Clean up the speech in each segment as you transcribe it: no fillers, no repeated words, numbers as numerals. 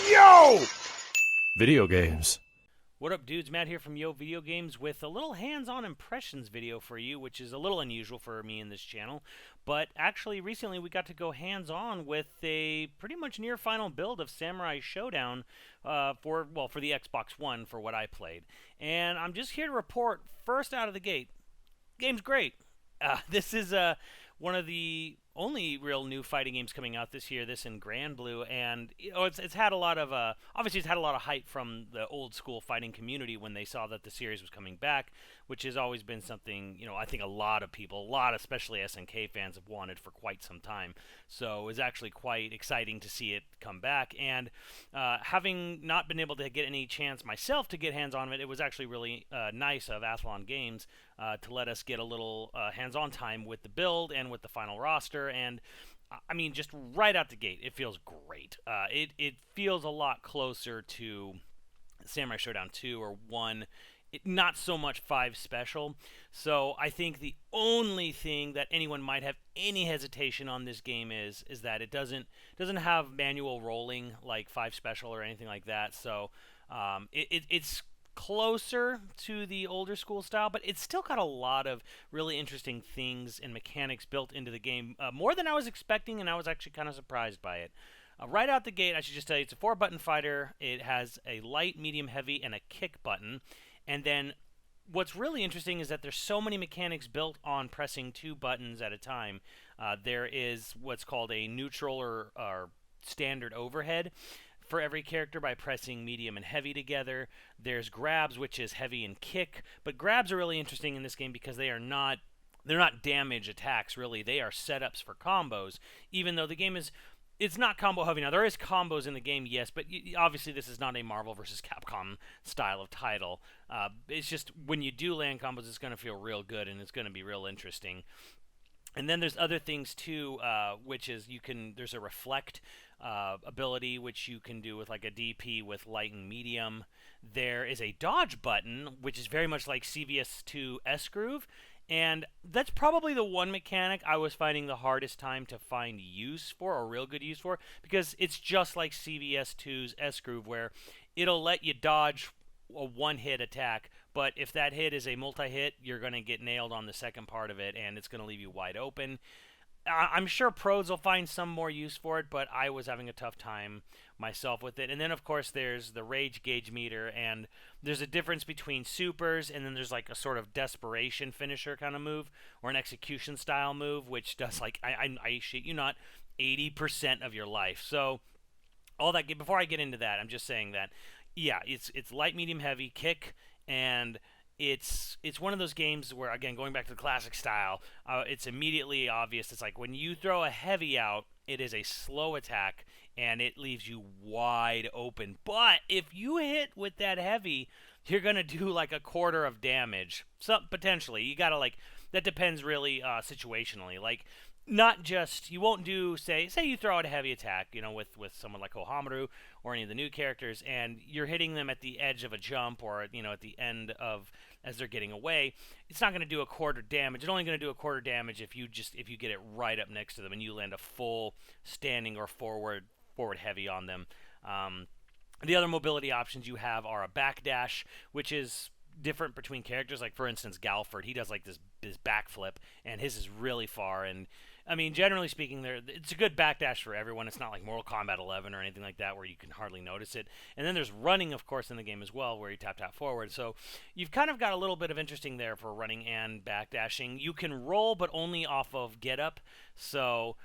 Yo! Video games. What up, dudes? Matt here from YoVideogames with a little hands-on impressions video for you, which is a little unusual for me in this channel. But actually, recently we got to go hands-on with a pretty much near-final build of Samurai Shodown for the Xbox One for what I played. And I'm just here to report, first out of the gate, game's great. This is one of the only real new fighting games coming out this year. This in Grand Blue, and it's had a lot of obviously it's had a lot of hype from the old school fighting community when they saw that the series was coming back, which has always been something I think a lot of people, especially SNK fans, have wanted for quite some time. So it was actually quite exciting to see it come back, and having not been able to get any chance myself to get hands on it, it was actually really nice of Athlon Games to let us get a little hands-on time with the build and with the final roster. And I mean, just right out the gate, it feels great. It feels a lot closer to Samurai Shodown 2 or 1, not so much 5 special. So I think the only thing that anyone might have any hesitation on this game is that it doesn't have manual rolling like 5 special or anything like that. So it's closer to the older school style, but it's still got a lot of really interesting things and mechanics built into the game, more than I was expecting, and I was actually kind of surprised by it. Right out the gate, I should just tell you, it's a 4-button fighter. It has a light, medium, heavy, and a kick button. And then what's really interesting is that there's so many mechanics built on pressing 2 buttons at a time. There is what's called a neutral or standard overhead for every character by pressing medium and heavy together. There's grabs, which is heavy and kick, but grabs are really interesting in this game because they're not damage attacks, really. They are setups for combos, even though the game it's not combo heavy. Now, there is combos in the game, yes, but obviously this is not a Marvel vs. Capcom style of title. It's just when you do land combos, it's going to feel real good, and it's going to be real interesting. And then there's other things too, which is there's a reflect ability, which you can do with like a DP with light and medium. There is a dodge button, which is very much like CVS2 S-Groove. And that's probably the one mechanic I was finding the hardest time to find use for, or real good use for, because it's just like CVS2's S-Groove, where it'll let you dodge a one-hit attack, but if that hit is a multi-hit, you're going to get nailed on the second part of it, and it's going to leave you wide open. I'm sure pros will find some more use for it, but I was having a tough time myself with it. And then, of course, there's the rage gauge meter, and there's a difference between supers, and then there's like a sort of desperation finisher kind of move, or an execution style move, which does like, I shit you not, 80% of your life. So all that, before I get into that, I'm just saying that, yeah, it's light, medium, heavy, kick, and it's one of those games where, again, going back to the classic style, it's immediately obvious. It's like when you throw a heavy out, it is a slow attack, and it leaves you wide open. But if you hit with that heavy, you're going to do like a quarter of damage. So, potentially. You got to, like, that depends really situationally. Like, not just, you won't do, say you throw out a heavy attack, with someone like Hohamaru or any of the new characters, and you're hitting them at the edge of a jump or, at the end of, as they're getting away. It's not going to do a quarter damage. It's only going to do a quarter damage if you get it right up next to them and you land a full standing or forward heavy on them. The other mobility options you have are a backdash, which is different between characters. Like, for instance, Galford, he does like this backflip, and his is really far. And I mean, generally speaking, it's a good backdash for everyone. It's not like Mortal Kombat 11 or anything like that where you can hardly notice it. And then there's running, of course, in the game as well, where you tap forward. So you've kind of got a little bit of interesting there for running and backdashing. You can roll, but only off of get up. So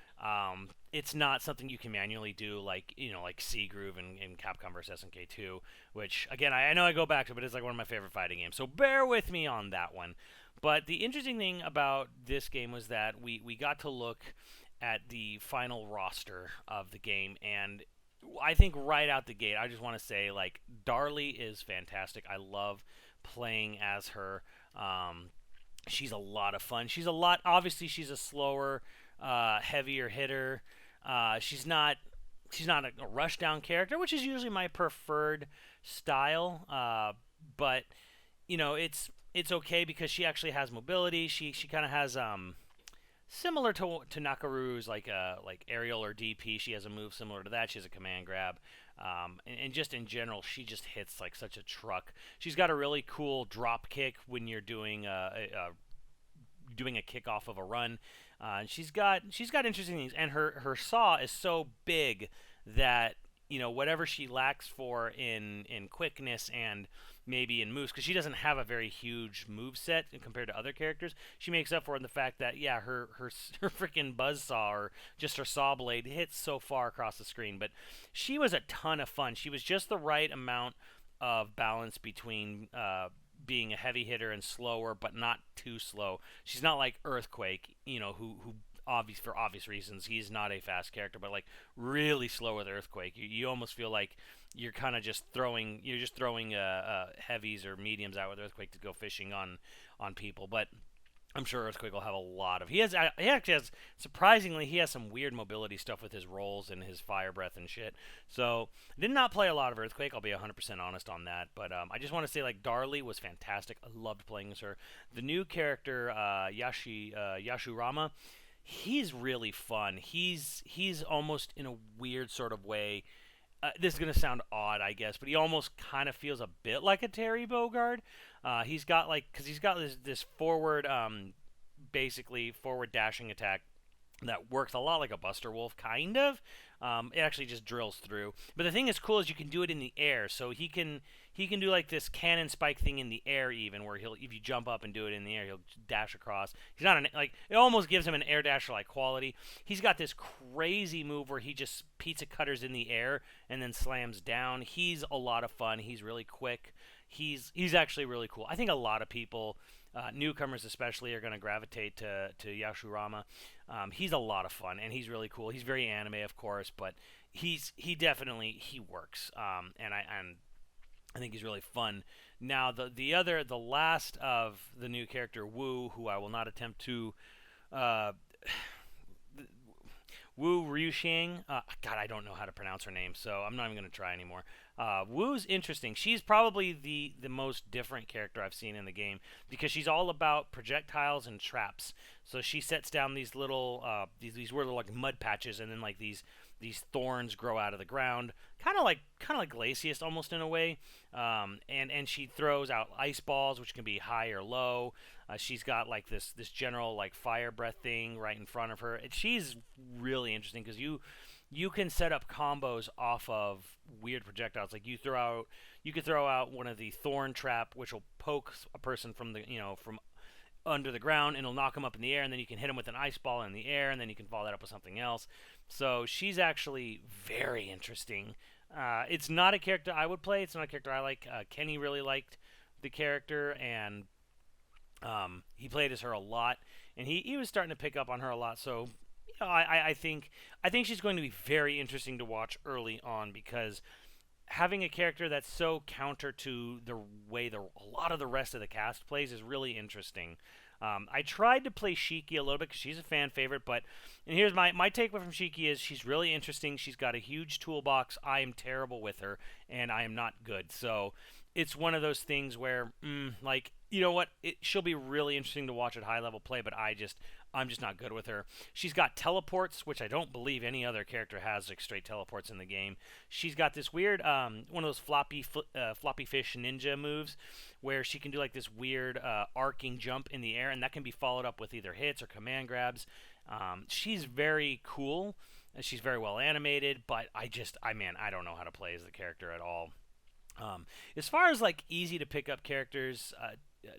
it's not something you can manually do like C-Groove in Capcom vs. SNK2, which, again, I know I go back to, but it's like one of my favorite fighting games. So bear with me on that one. But the interesting thing about this game was that we got to look at the final roster of the game, and I think right out the gate, I just want to say, like, Darlie is fantastic. I love playing as her. She's a lot of fun. Obviously, she's a slower, heavier hitter. She's not a rushdown character, which is usually my preferred style. But it's okay because she actually has mobility. She kind of has similar to Nakaru's like aerial or DP. She has a move similar to that. She has a command grab, and just in general, she just hits like such a truck. She's got a really cool drop kick when you're doing a kick off of a run. And she's got interesting things, and her saw is so big that whatever she lacks for in quickness and maybe in moves, because she doesn't have a very huge move set compared to other characters, she makes up for it in the fact that her freaking buzzsaw, or just her saw blade, hits so far across the screen. But she was a ton of fun. She was just the right amount of balance between being a heavy hitter and slower, but not too slow. She's not like Earthquake, who for obvious reasons, he's not a fast character, but like really slow with Earthquake. You almost feel like you're kind of just throwing heavies or mediums out with Earthquake to go fishing on people. But I'm sure Earthquake will have a lot of. He actually has, surprisingly, he has some weird mobility stuff with his rolls and his fire breath and shit. So did not play a lot of Earthquake. I'll be 100% honest on that. But I just want to say, like, Darlie was fantastic. I loved playing as her. The new character Yashurama, he's really fun. He's almost in a weird sort of way. This is going to sound odd, I guess, but he almost kind of feels a bit like a Terry Bogard. He's got this forward, basically forward dashing attack that works a lot like a Buster Wolf, kind of. It actually just drills through. But the thing that's cool is you can do it in the air, so he can do like this cannon spike thing in the air, even where if you jump up and do it in the air, he'll dash across. He's not it almost gives him an air dasher like quality. He's got this crazy move where he just pizza cutters in the air and then slams down. He's a lot of fun. He's really quick. He's actually really cool. I think a lot of people, newcomers especially, are going to gravitate to Yashurama. He's a lot of fun, and he's really cool. He's very anime, of course, but he definitely works. And I think he's really fun. Now the last of the new character, Wu, who I will not attempt to Wu Ryushing. God, I don't know how to pronounce her name, so I'm not even going to try anymore. Wu's interesting. She's probably the most different character I've seen in the game, because she's all about projectiles and traps. So she sets down these little these weird little like mud patches, and then like these thorns grow out of the ground, kind of like Glacius almost in a way. And she throws out ice balls, which can be high or low. She's got like this general like fire breath thing right in front of her. She's really interesting because you can set up combos off of weird projectiles. Like you could throw out one of the thorn trap, which will poke a person from from under the ground, and it'll knock them up in the air, and then you can hit them with an ice ball in the air, and then you can follow that up with something else. So she's actually very interesting. It's not a character I would play. It's not a character I like. Kenny really liked the character, and he played as her a lot, and he was starting to pick up on her a lot. So I think she's going to be very interesting to watch early on, because having a character that's so counter to the way a lot of the rest of the cast plays is really interesting. I tried to play Shiki a little bit because she's a fan favorite, and here's my takeaway from Shiki is she's really interesting. She's got a huge toolbox. I am terrible with her, and I am not good. So it's one of those things where, like, you know what? She'll be really interesting to watch at high level play, but I'm just not good with her. She's got teleports, which I don't believe any other character has, like straight teleports in the game. She's got this weird, one of those floppy fish ninja moves, where she can do like this weird arcing jump in the air, and that can be followed up with either hits or command grabs. She's very cool. She's very well animated, but I don't know how to play as the character at all. As far as like easy to pick up characters,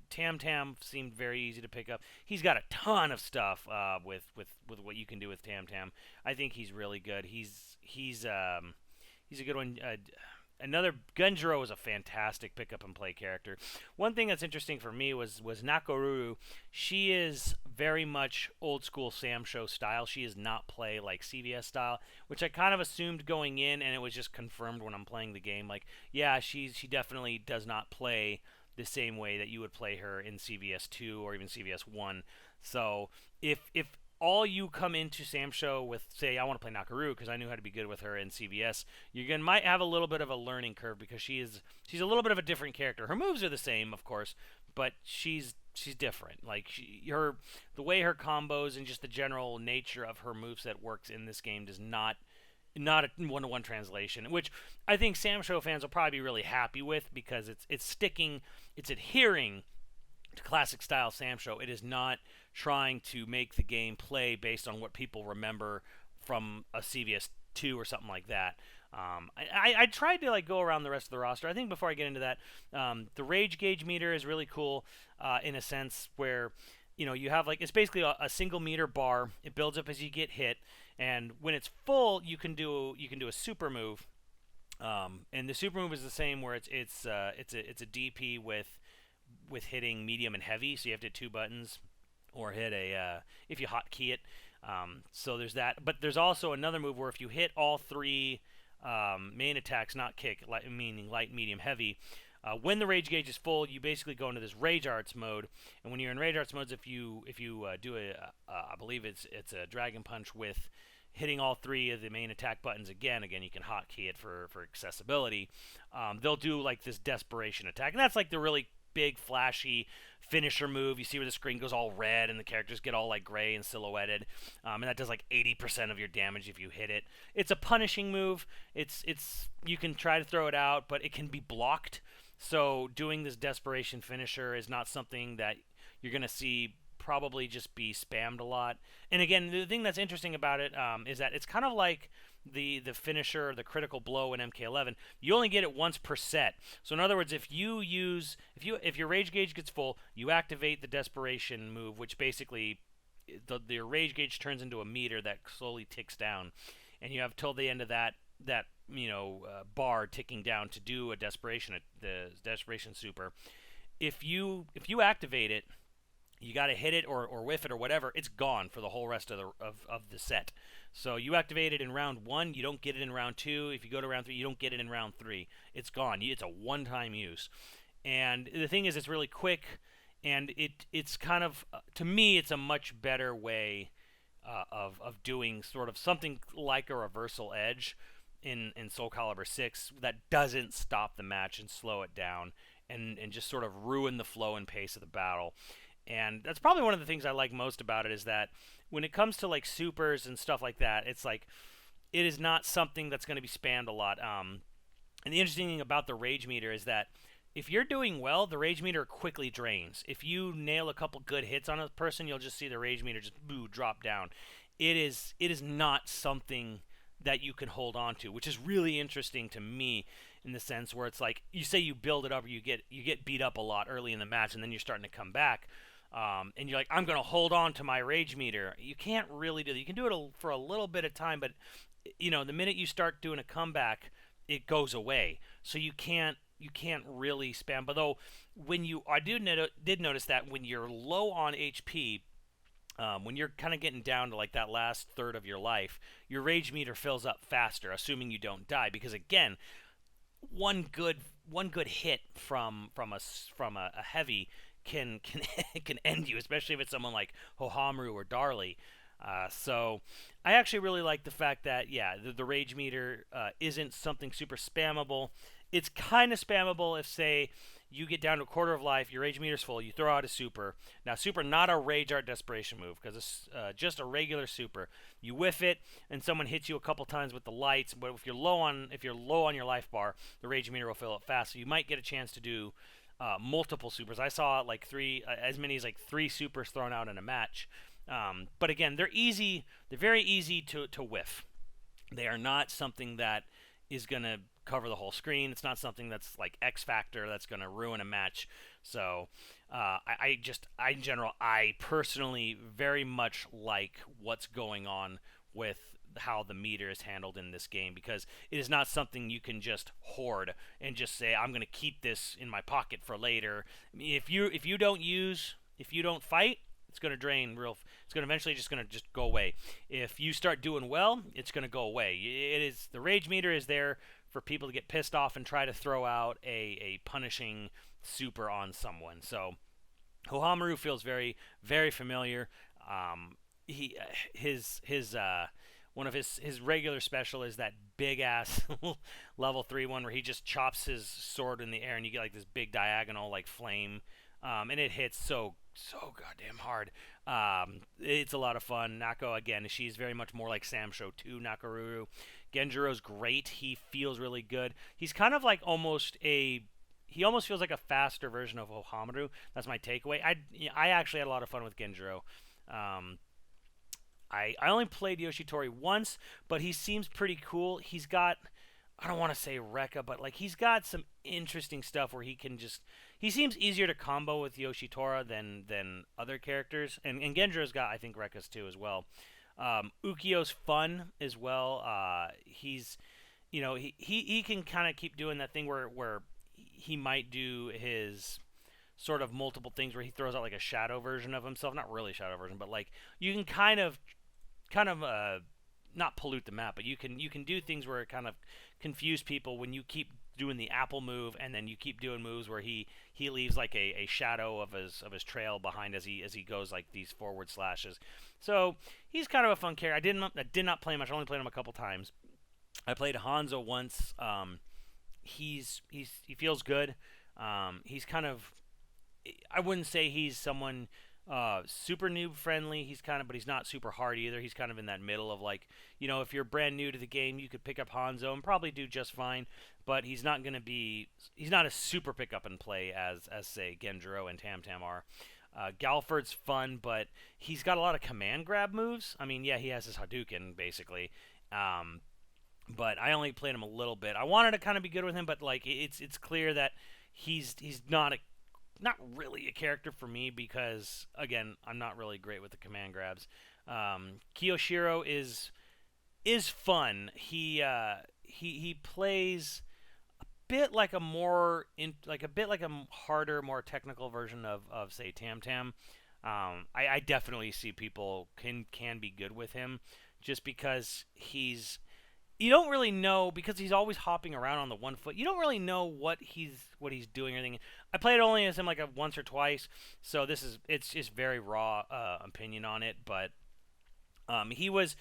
Tam Tam seemed very easy to pick up. He's got a ton of stuff with what you can do with Tam Tam. I think he's really good. He's a good one. Another Gunjiro is a fantastic pick up and play character. One thing that's interesting for me was Nakoruru. She is very much old school Sam Show style. She is not play like CVS style, which I kind of assumed going in, and it was just confirmed when I'm playing the game. Like, yeah, she definitely does not play the same way that you would play her in CVS 2 or even CVS 1. So if all you come into Sam Show with, say, I want to play Nakaru because I knew how to be good with her in CVS, might have a little bit of a learning curve, because she's a little bit of a different character. Her moves are the same, of course, but she's she's different. Like the way her combos and just the general nature of her moveset works in this game does not a one-to-one translation, which I think Sam Show fans will probably be really happy with because it's adhering to classic style Sam Show. It is not trying to make the game play based on what people remember from a CVS 2 or something like that. I tried to like go around the rest of the roster. I think before I get into that, the rage gauge meter is really cool in a sense where you have like it's basically a single meter bar. It builds up as you get hit, and when it's full, you can do a super move. And the super move is the same where it's a DP with hitting medium and heavy. So you have to hit 2 buttons or hit if you hotkey it. So there's that, but there's also another move where if you hit all 3 main attacks, not kick, meaning light, medium, heavy. When the rage gauge is full, you basically go into this rage arts mode, and when you're in rage arts modes, if you do I believe it's a dragon punch with hitting all 3 of the main attack buttons again you can hotkey it for accessibility. They'll do like this desperation attack, and that's like the really big flashy finisher move. You see where the screen goes all red and the characters get all like gray and silhouetted, and that does like 80% of your damage if you hit it. It's a punishing move. It's you can try to throw it out, but it can be blocked. So doing this desperation finisher is not something that you're going to see probably just be spammed a lot. And again, the thing that's interesting about it is that it's kind of like the finisher, the critical blow in MK11. You only get it once per set. So in other words, if your rage gauge gets full, you activate the desperation move, which basically the rage gauge turns into a meter that slowly ticks down, and you have till the end of that bar ticking down to do the desperation super. If you activate it, you got to hit it or whiff it or whatever. It's gone for the whole rest of the set. So you activate it in round 1, you don't get it in round 2. If you go to round 3, you don't get it in round 3. It's gone. It's a one-time use. And the thing is, it's really quick, and it's kind of to me, it's a much better way of doing sort of something like a reversal edge in Soul Calibur 6 that doesn't stop the match and slow it down and just sort of ruin the flow and pace of the battle. And that's probably one of the things I like most about it, is that when it comes to like supers and stuff like that, it's like it is not something that's going to be spammed a lot. And the interesting thing about the rage meter is that if you're doing well, the rage meter quickly drains. If you nail a couple good hits on a person, you'll just see the rage meter just drop down. It is not something that you can hold on to, which is really interesting to me in the sense where it's like you say you build it up, or you get beat up a lot early in the match, and then you're starting to come back. And you're like, I'm going to hold on to my rage meter. You can't really do that. You can do it for a little bit of time, but the minute you start doing a comeback, it goes away. So you can't really spam. But though I did notice that when you're low on HP, when you're kind of getting down to like that last third of your life, your rage meter fills up faster, assuming you don't die. Because again, one good hit from a heavy can end you, especially if it's someone like Hohamru or Darley. So I actually really like the fact that the rage meter isn't something super spammable. It's kind of spammable if, say, you get down to a quarter of life, your rage meter's full, you throw out a super. Now, super, not a rage art desperation move, because it's just a regular super. You whiff it, and someone hits you a couple times with the lights. But if you're low on your life bar, the rage meter will fill up fast. So you might get a chance to do multiple supers. I saw like as many as like 3 supers thrown out in a match. But again, they're easy. They're very easy to whiff. They are not something that is going to cover the whole screen. It's not something that's like X Factor that's going to ruin a match. So in general, I personally very much like what's going on with how the meter is handled in this game, because it is not something you can just hoard and just say, I'm going to keep this in my pocket for later. I mean, if you don't fight, it's going to drain it's going to eventually just go away. If you start doing well, it's going to go away. The rage meter is there for people to get pissed off and try to throw out a punishing super on someone. So Hohamru feels very, very familiar. One of his regular special is that big ass level 3 one where he just chops his sword in the air and you get like this big diagonal like flame and it hits so goddamn hard. It's a lot of fun. Nako, again, she's very much more like Samsho 2 Nakaruru. Genjiro's great. He feels really good. He's kind of like he almost feels like a faster version of Ohamaru. That's my takeaway. I actually had a lot of fun with Genjiro. I only played Yoshitori once, but he seems pretty cool. He's got, I don't want to say Rekka, but like he's got some interesting stuff where he seems easier to combo with Yoshitora than other characters. And Genjiro's got, I think, Rekka's too as well. Ukio's fun as well. He's, he can kind of keep doing that thing where he might do his sort of multiple things where he throws out like a shadow version of himself. Not really a shadow version, but like you can kind of not pollute the map, but you can do things where it kind of confuse people when you keep doing the apple move and then you keep doing moves where he leaves like a shadow of his trail behind as he goes like these forward slashes. So he's kind of a fun character. I did not play much. I only played him a couple times. I played Hanzo once. He feels good. He's kind of, I wouldn't say he's someone super noob friendly. But he's not super hard either. He's kind of in that middle of like, if you're brand new to the game, you could pick up Hanzo and probably do just fine. But he's not a super pick up and play as say Genjiro and Tam Tam are. Galford's fun, but he's got a lot of command grab moves. I mean, yeah, he has his Hadouken basically. But I only played him a little bit. I wanted to kind of be good with him, but like it's clear that he's not really a character for me because again I'm not really great with the command grabs. Kiyoshiro is fun. He plays a bit like a harder, more technical version of say Tam Tam. I definitely see people can be good with him just because you don't really know because he's always hopping around on the one foot. You don't really know what he's doing or anything. I played only as him like once or twice, so it's just very raw opinion on it. But he was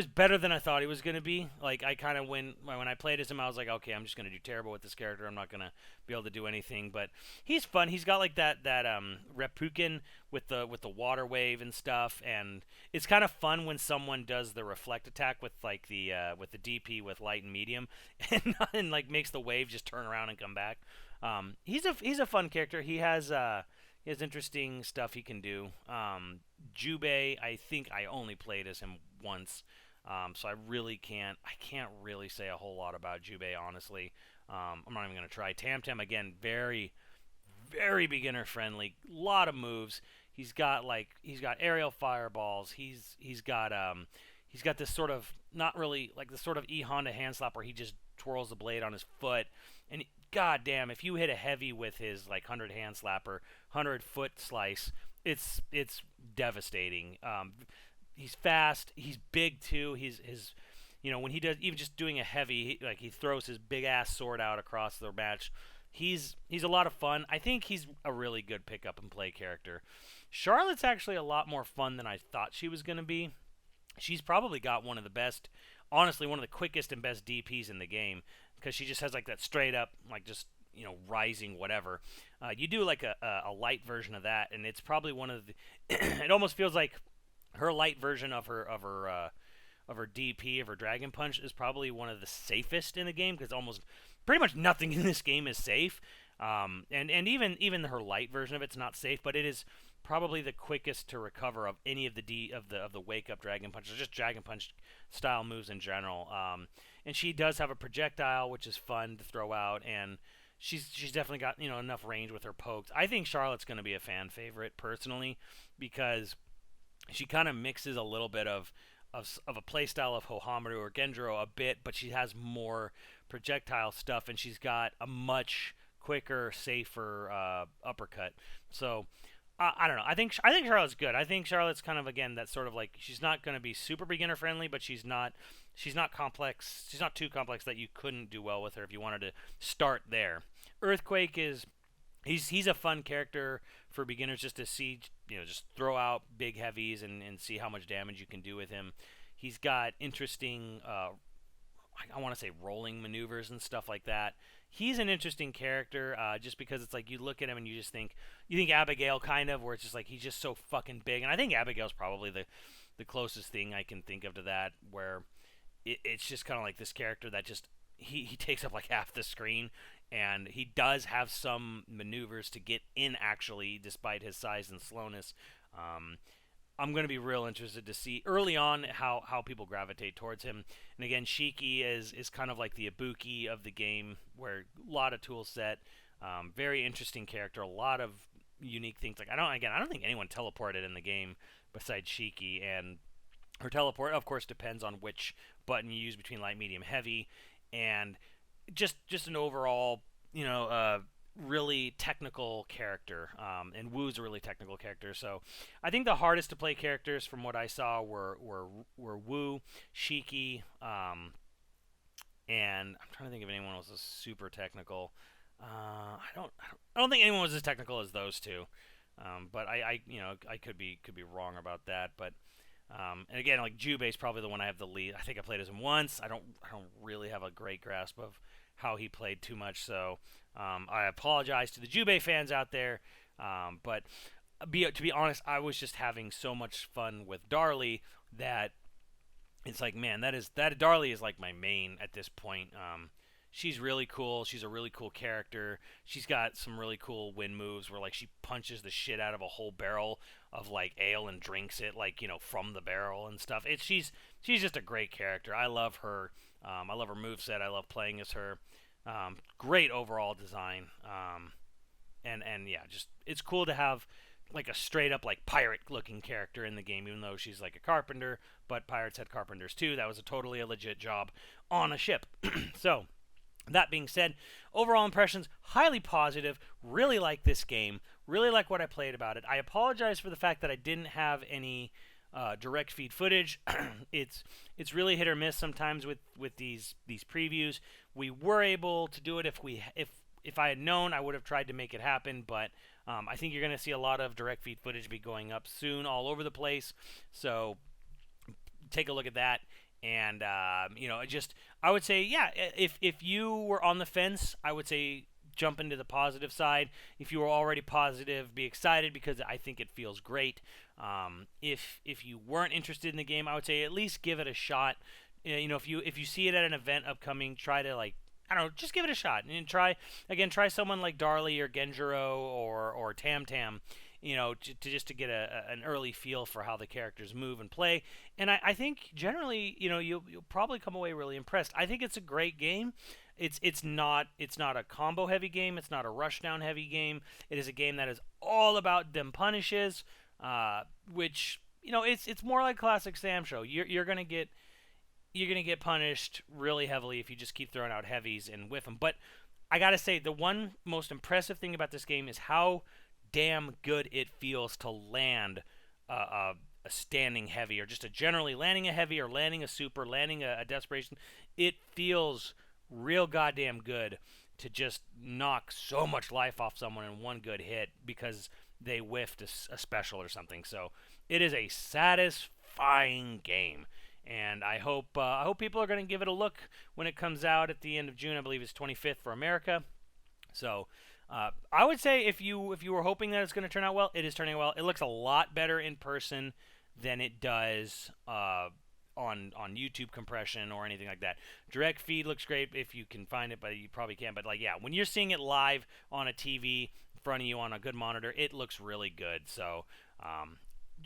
better than I thought he was gonna be. Like I kind of when I played as him, I was like, okay, I'm just gonna do terrible with this character. I'm not gonna be able to do anything. But he's fun. He's got like that Reppuken with the water wave and stuff, and it's kind of fun when someone does the reflect attack with like the DP with light and medium, and like makes the wave just turn around and come back. He's a fun character. He has interesting stuff he can do. Jubei, I think I only played as him once, so I can't really say a whole lot about Jubei, honestly. I'm not even gonna try. Tam Tam again, very, very beginner friendly. Lot of moves. He's got aerial fireballs. He's got this sort of not really like the sort of E Honda hand slap where he just twirls the blade on his foot, and god damn, if you hit a heavy with his like 100 hand slap or 100 foot slice, it's devastating. He's fast. He's big too. When he does even just doing a heavy, he throws his big ass sword out across the match. He's a lot of fun. I think he's a really good pick up and play character. Charlotte's actually a lot more fun than I thought she was going to be. She's probably got one of the best, honestly, one of the quickest and best DPs in the game because she just has like that straight up, like just rising whatever. You do like a light version of that, and it's probably one of the. It almost feels like her light version of her DP of her Dragon Punch is probably one of the safest in the game because almost pretty much nothing in this game is safe. And even her light version of it's not safe, but it is probably the quickest to recover of any of the wake up Dragon Punch, or just Dragon Punch style moves in general. And she does have a projectile, which is fun to throw out, and she's definitely got enough range with her pokes. I think Charlotte's going to be a fan favorite personally because she kind of mixes a little bit of a playstyle of Hohamaru or Genjiro a bit, but she has more projectile stuff, and she's got a much quicker, safer uppercut. So I don't know. I think Charlotte's good. I think Charlotte's kind of again that sort of like she's not going to be super beginner friendly, but she's not complex. She's not too complex that you couldn't do well with her if you wanted to start there. Earthquake he's a fun character for beginners just to see, just throw out big heavies and see how much damage you can do with him. He's got interesting I want to say rolling maneuvers and stuff like that. He's an interesting character, just because it's like you look at him and you just think Abigail kind of, where it's just like he's just so fucking big, and I think Abigail's probably the closest thing I can think of to that, where it's just kind of like this character that just he takes up like half the screen, and he does have some maneuvers to get in actually, despite his size and slowness. I'm going to be real interested to see early on how people gravitate towards him. And again, Shiki is kind of like the Ibuki of the game, where a lot of tool set, very interesting character, a lot of unique things. Like I don't think anyone teleported in the game besides Shiki, and her teleport, of course, depends on which button you use between light, medium, heavy, and just an overall, really technical character, and Wu's a really technical character. So I think the hardest to play characters from what I saw were Wu, Shiki, and I'm trying to think if anyone else was super technical. I don't think anyone was as technical as those two, but I could be wrong about that. But and again, like Jubei's probably the one I have the lead. I think I played as him once. I don't really have a great grasp of how he played too much, so I apologize to the Jubei fans out there, but to be honest, I was just having so much fun with Darlie that it's like, man, that Darlie is like my main at this point. She's really cool. She's a really cool character. She's got some really cool win moves where like she punches the shit out of a whole barrel of like ale and drinks it like, from the barrel and stuff. She's just a great character. I love her. I love her moveset. I love playing as her. Great overall design. And yeah, just it's cool to have like a straight up like pirate looking character in the game, even though she's like a carpenter, but pirates had carpenters too. That was totally a legit job on a ship. So that being said, overall impressions, highly positive. Really like this game. Really like what I played about it. I apologize for the fact that I didn't have any direct feed footage. It's really hit or miss sometimes with these previews. We were able to do it if I had known, I would have tried to make it happen, but I think you're going to see a lot of direct feed footage be going up soon all over the place. So take a look at that. And, I would say, yeah, if you were on the fence, I would say jump into the positive side. If you were already positive, be excited because I think it feels great. If you weren't interested in the game, I would say at least give it a shot. If you see it at an event upcoming, try to just give it a shot and try someone like Darlie or Genjiro or Tam Tam. To get an early feel for how the characters move and play. And I think generally, you'll probably come away really impressed. I think it's a great game. It's not a combo heavy game. It's not a rushdown heavy game. It is a game that is all about them punishes, which it's more like classic Sam Show. You're gonna get punished really heavily if you just keep throwing out heavies and whiff them. But I gotta say, the one most impressive thing about this game is how damn good it feels to land a standing heavy, or just generally landing a heavy or landing a super, landing a desperation. It feels real goddamn good to just knock so much life off someone in one good hit because they whiffed a special or something. So it is a satisfying game. And I hope people are going to give it a look when it comes out at the end of June. I believe it's 25th for America. So I would say if you were hoping that it's going to turn out well, it is turning out well. It looks a lot better in person than it does on YouTube compression or anything like that. Direct feed looks great if you can find it, but you probably can't. But when you're seeing it live on a TV in front of you on a good monitor, it looks really good. So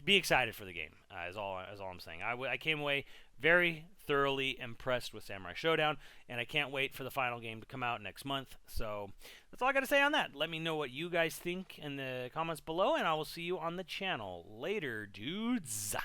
be excited for the game. Is all I'm saying. I came away very thoroughly impressed with Samurai Shodown, and I can't wait for the final game to come out next month. So that's all I got to say on that. Let me know what you guys think in the comments below, and I will see you on the channel later, dudes.